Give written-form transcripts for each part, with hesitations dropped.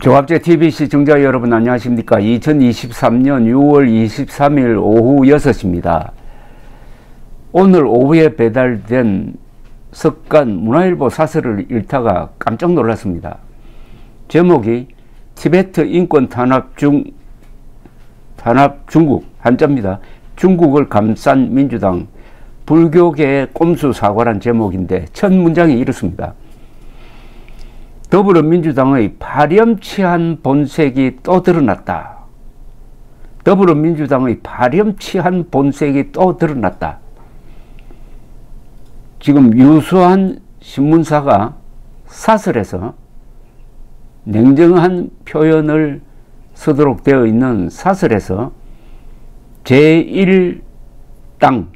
조갑제 TV 시청자 여러분 안녕하십니까. 2023년 6월 23일 오후 6시입니다. 오늘 오후에 배달된 석간 문화일보 사설을 읽다가 깜짝 놀랐습니다. 제목이 티베트 인권 탄압 중국 한자입니다. 중국을 감싼 민주당 불교계의 꼼수 사과란 제목인데 첫 문장이 이렇습니다. 더불어민주당의 파렴치한 본색이 또 드러났다. 더불어민주당의 파렴치한 본색이 또 드러났다. 지금 유수한 신문사가 사설에서 냉정한 표현을 쓰도록 되어 있는 사설에서 제1당,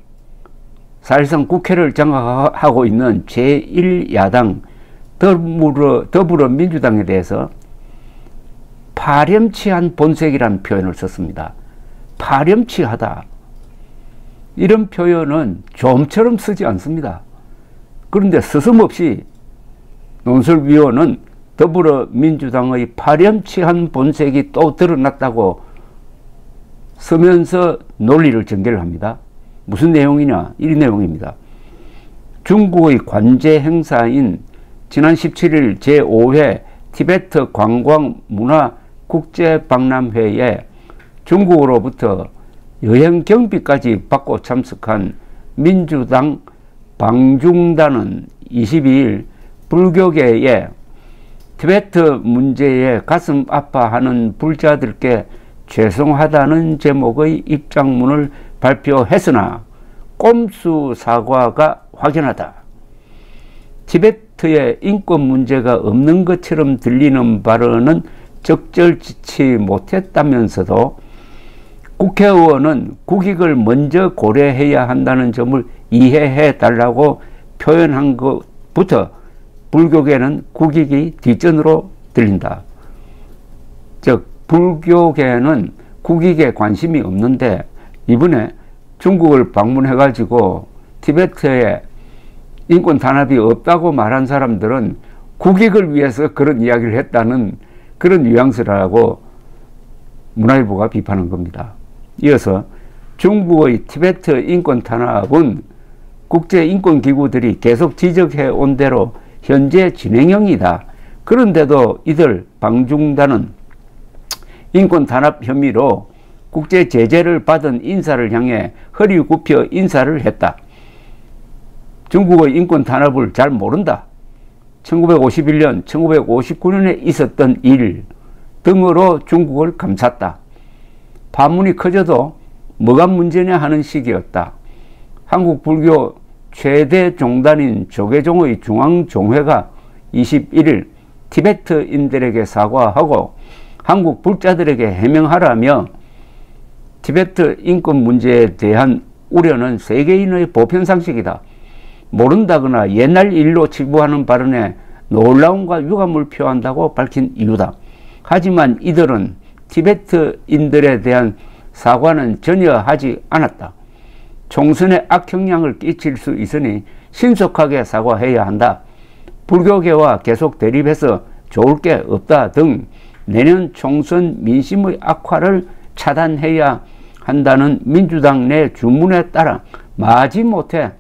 사실상 국회를 장악하고 있는 제1야당 더불어민주당에 대해서 파렴치한 본색이라는 표현을 썼습니다. 파렴치하다. 이런 표현은 좀처럼 쓰지 않습니다. 그런데 서슴없이 논설위원은 더불어민주당의 파렴치한 본색이 또 드러났다고 쓰면서 논리를 전개를 합니다. 무슨 내용이냐? 이 내용입니다. 중국의 관제 행사인 지난 17일 제5회 티베트 관광문화국제박람회에 중국으로부터 여행 경비까지 받고 참석한 민주당 방중단은 22일 불교계에 티베트 문제에 가슴 아파하는 불자들께 죄송하다는 제목의 입장문을 발표했으나 꼼수 사과가 확연하다. 티베트에 인권 문제가 없는 것처럼 들리는 발언은 적절치 못했다면서도 국회의원은 국익을 먼저 고려해야 한다는 점을 이해해 달라고 표현한 것부터 불교계는 국익이 뒷전으로 들린다. 즉 불교계는 국익에 관심이 없는데 이번에 중국을 방문해 가지고 티베트에 인권 탄압이 없다고 말한 사람들은 국익을 위해서 그런 이야기를 했다는 그런 뉘앙스라고 문화일보가 비판한 겁니다. 이어서 중국의 티베트 인권 탄압은 국제인권기구들이 계속 지적해 온 대로 현재 진행형이다. 그런데도 이들 방중단은 인권 탄압 혐의로 국제 제재를 받은 인사를 향해 허리 굽혀 인사를 했다. 중국의 인권 탄압을 잘 모른다. 1951년, 1959년에 있었던 일 등으로 중국을 감쌌다. 파문이 커져도 뭐가 문제냐 하는 식이었다. 한국 불교 최대 종단인 조계종의 중앙종회가 21일 티베트인들에게 사과하고 한국 불자들에게 해명하라며 티베트 인권 문제에 대한 우려는 세계인의 보편상식이다. 모른다거나 옛날 일로 치부하는 발언에 놀라움과 유감을 표한다고 밝힌 이유다. 하지만 이들은 티베트인들에 대한 사과는 전혀 하지 않았다. 총선에 악영향을 끼칠 수 있으니 신속하게 사과해야 한다. 불교계와 계속 대립해서 좋을 게 없다 등 내년 총선 민심의 악화를 차단해야 한다는 민주당 내 주문에 따라 마지못해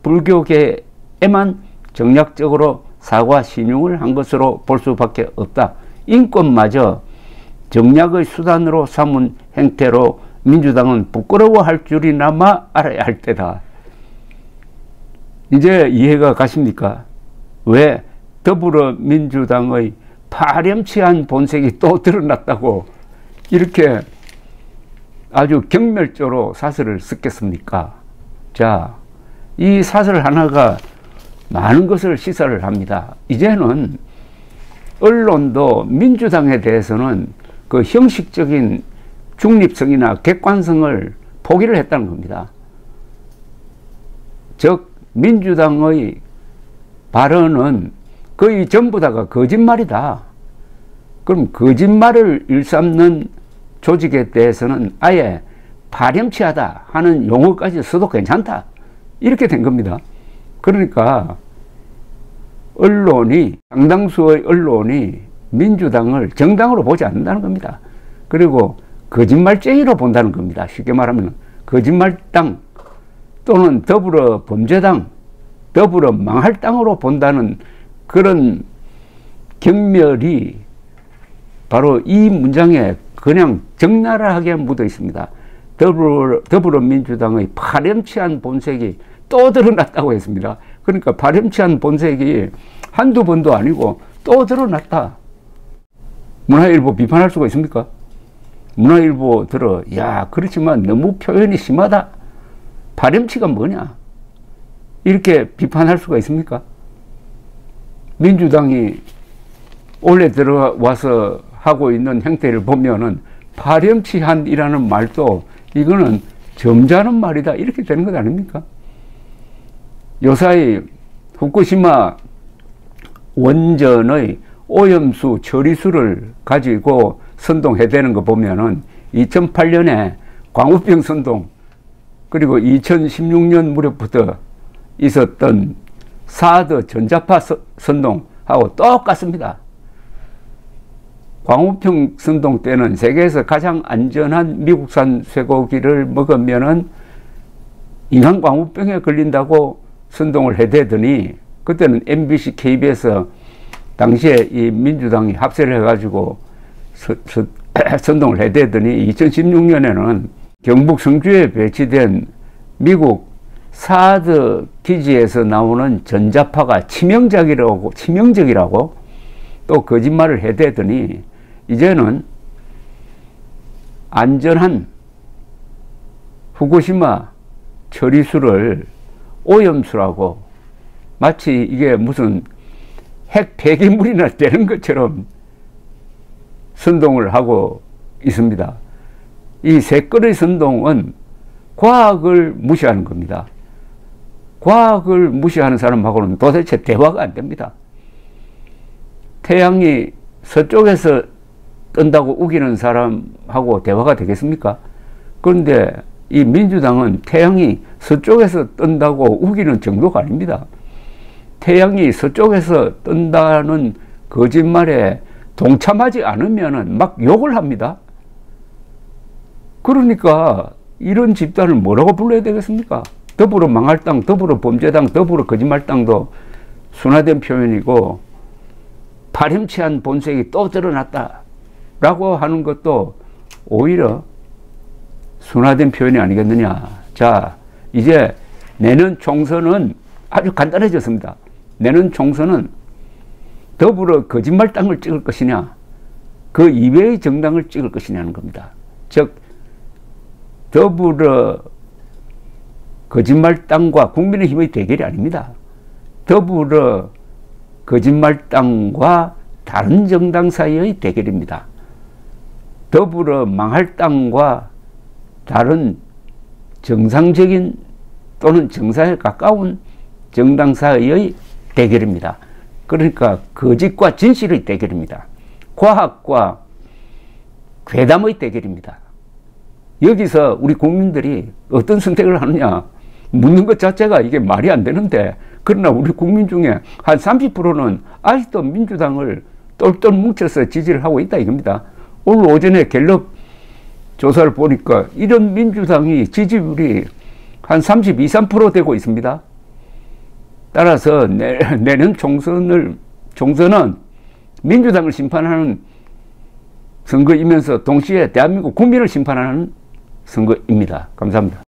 불교계에만 정략적으로 사과 신용을 한 것으로 볼 수밖에 없다. 인권마저 정략의 수단으로 삼은 행태로 민주당은 부끄러워할 줄이나마 알아야 할 때다. 이제 이해가 가십니까? 왜 더불어민주당의 파렴치한 본색이 또 드러났다고 이렇게 아주 경멸조로 사설을 썼겠습니까? 자, 이 사설 하나가 많은 것을 시사를 합니다. 이제는 언론도 민주당에 대해서는 그 형식적인 중립성이나 객관성을 포기를 했다는 겁니다. 즉 민주당의 발언은 거의 전부 다가 거짓말이다. 그럼 거짓말을 일삼는 조직에 대해서는 아예 파렴치하다 하는 용어까지 써도 괜찮다. 이렇게 된 겁니다. 그러니까 언론이, 상당수의 언론이 민주당을 정당으로 보지 않는다는 겁니다. 그리고 거짓말쟁이로 본다는 겁니다. 쉽게 말하면 거짓말당 또는 더불어 범죄당, 더불어 망할 당으로 본다는 그런 경멸이 바로 이 문장에 그냥 적나라하게 묻어 있습니다. 더불어민주당의 파렴치한 본색이 또 드러났다고 했습니다. 그러니까 파렴치한 본색이 한두 번도 아니고 또 드러났다. 문화일보 비판할 수가 있습니까? 문화일보 들어, 야, 그렇지만 너무 표현이 심하다. 파렴치가 뭐냐? 이렇게 비판할 수가 있습니까? 민주당이 올해 들어와서 하고 있는 행태를 보면은 파렴치한이라는 말도 이거는 점잖은 말이다. 이렇게 되는 것 아닙니까? 요사이 후쿠시마 원전의 오염수 처리수를 가지고 선동해대는 거 보면은 2008년에 광우병 선동, 그리고 2016년 무렵부터 있었던 사드 전자파 선동하고 똑같습니다. 광우병 선동 때는 세계에서 가장 안전한 미국산 쇠고기를 먹으면은 인간 광우병에 걸린다고 선동을 해대더니, 그때는 MBC, KBS 당시에 이 민주당이 합세를 해가지고 선동을 해대더니 2016년에는 경북 성주에 배치된 미국 사드 기지에서 나오는 전자파가 치명적이라고 또 거짓말을 해대더니 이제는 안전한 후쿠시마 처리수를 오염수라고, 마치 이게 무슨 핵 폐기물이나 되는 것처럼 선동을 하고 있습니다. 이 색깔의 선동은 과학을 무시하는 겁니다. 과학을 무시하는 사람하고는 도대체 대화가 안 됩니다. 태양이 서쪽에서 뜬다고 우기는 사람하고 대화가 되겠습니까? 그런데 이 민주당은 태양이 서쪽에서 뜬다고 우기는 정도가 아닙니다. 태양이 서쪽에서 뜬다는 거짓말에 동참하지 않으면 막 욕을 합니다. 그러니까 이런 집단을 뭐라고 불러야 되겠습니까? 더불어 망할 당, 더불어 범죄당, 더불어 거짓말당도 순화된 표현이고, 파렴치한 본색이 또 드러났다 라고 하는 것도 오히려 순화된 표현이 아니겠느냐. 자, 이제 내년 총선은 아주 간단해졌습니다. 내년 총선은 더불어 거짓말당을 찍을 것이냐, 그 이외의 정당을 찍을 것이냐는 겁니다. 즉, 더불어 거짓말당과 국민의힘의 대결이 아닙니다. 더불어 거짓말당과 다른 정당 사이의 대결입니다. 더불어 망할 당과 다른 정상적인 또는 정상에 가까운 정당 사이의 대결입니다. 그러니까 거짓과 진실의 대결입니다. 과학과 괴담의 대결입니다. 여기서 우리 국민들이 어떤 선택을 하느냐 묻는 것 자체가 이게 말이 안 되는데, 그러나 우리 국민 중에 한 30%는 아직도 민주당을 똘똘 뭉쳐서 지지를 하고 있다 이겁니다. 오늘 오전에 갤럽 조사를 보니까 이런 민주당이 지지율이 한 32, 3% 되고 있습니다. 따라서 내년 총선은 민주당을 심판하는 선거이면서 동시에 대한민국 국민을 심판하는 선거입니다. 감사합니다.